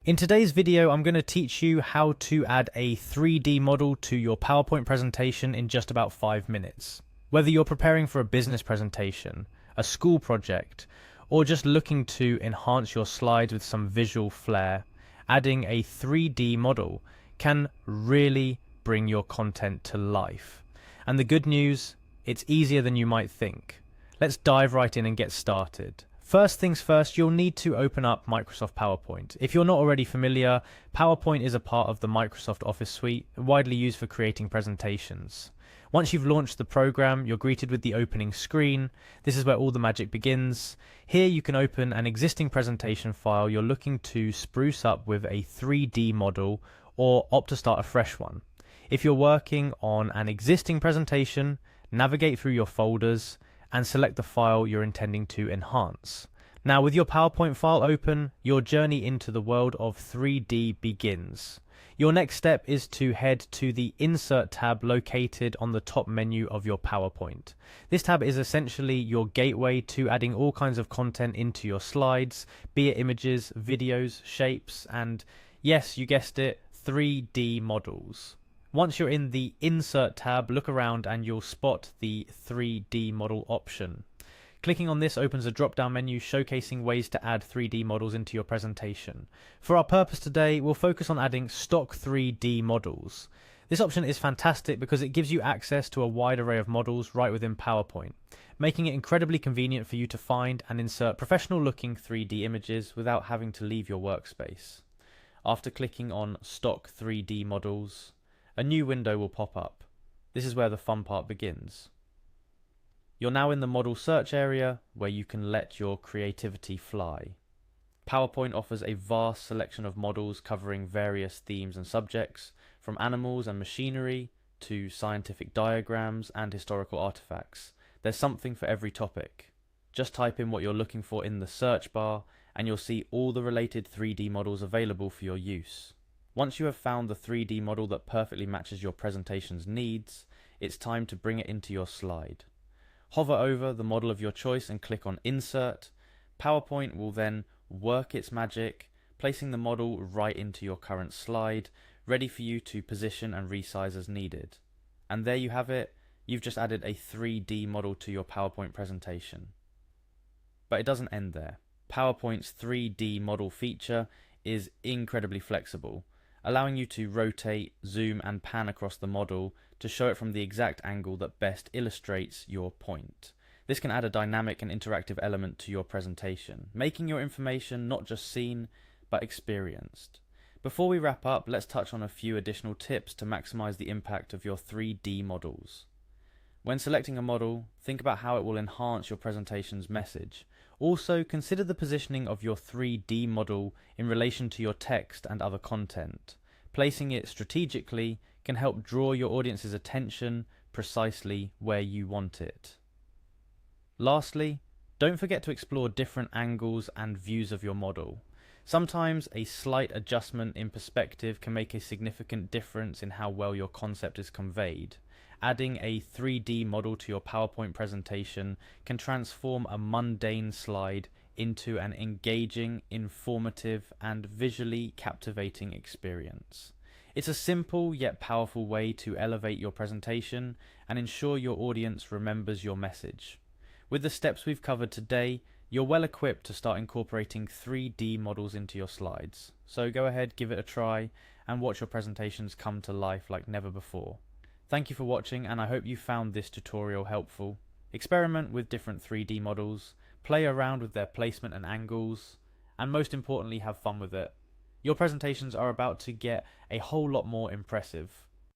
In today's video, I'm going to teach you how to add a 3D model to your PowerPoint presentation in just about 5 minutes. Whether you're preparing for a business presentation, a school project, or just looking to enhance your slides with some visual flair, adding a 3D model can really bring your content to life. And the good news, it's easier than you might think. Let's dive right in and get started. First things first, you'll need to open up Microsoft PowerPoint. If you're not already familiar, PowerPoint is a part of the Microsoft Office suite, widely used for creating presentations. Once you've launched the program, you're greeted with the opening screen. This is where all the magic begins. Here you can open an existing presentation file you're looking to spruce up with a 3D model or opt to start a fresh one. If you're working on an existing presentation, navigate through your folders and select the file you're intending to enhance. Now, with your PowerPoint file open, your journey into the world of 3D begins. Your next step is to head to the Insert tab located on the top menu of your PowerPoint. This tab is essentially your gateway to adding all kinds of content into your slides, be it images, videos, shapes, and yes, you guessed it, 3D models. Once you're in the Insert tab, look around and you'll spot the 3D model option. Clicking on this opens a drop-down menu showcasing ways to add 3D models into your presentation. For our purpose today, we'll focus on adding stock 3D models. This option is fantastic because it gives you access to a wide array of models right within PowerPoint, making it incredibly convenient for you to find and insert professional-looking 3D images without having to leave your workspace. After clicking on Stock 3D Models, a new window will pop up. This is where the fun part begins. You're now in the model search area where you can let your creativity fly. PowerPoint offers a vast selection of models covering various themes and subjects, from animals and machinery to scientific diagrams and historical artifacts. There's something for every topic. Just type in what you're looking for in the search bar and you'll see all the related 3D models available for your use. Once you have found the 3D model that perfectly matches your presentation's needs, it's time to bring it into your slide. Hover over the model of your choice and click on Insert. PowerPoint will then work its magic, placing the model right into your current slide, ready for you to position and resize as needed. And there you have it, you've just added a 3D model to your PowerPoint presentation. But it doesn't end there. PowerPoint's 3D model feature is incredibly flexible, allowing you to rotate, zoom and pan across the model to show it from the exact angle that best illustrates your point. This can add a dynamic and interactive element to your presentation, making your information not just seen, but experienced. Before we wrap up, let's touch on a few additional tips to maximize the impact of your 3D models. When selecting a model, think about how it will enhance your presentation's message. Also, consider the positioning of your 3D model in relation to your text and other content. Placing it strategically can help draw your audience's attention precisely where you want it. Lastly, don't forget to explore different angles and views of your model. Sometimes a slight adjustment in perspective can make a significant difference in how well your concept is conveyed. Adding a 3D model to your PowerPoint presentation can transform a mundane slide into an engaging, informative, and visually captivating experience. It's a simple yet powerful way to elevate your presentation and ensure your audience remembers your message. With the steps we've covered today, you're well equipped to start incorporating 3D models into your slides. So go ahead, give it a try, and watch your presentations come to life like never before. Thank you for watching, and I hope you found this tutorial helpful. Experiment with different 3D models, play around with their placement and angles, and most importantly, have fun with it. Your presentations are about to get a whole lot more impressive.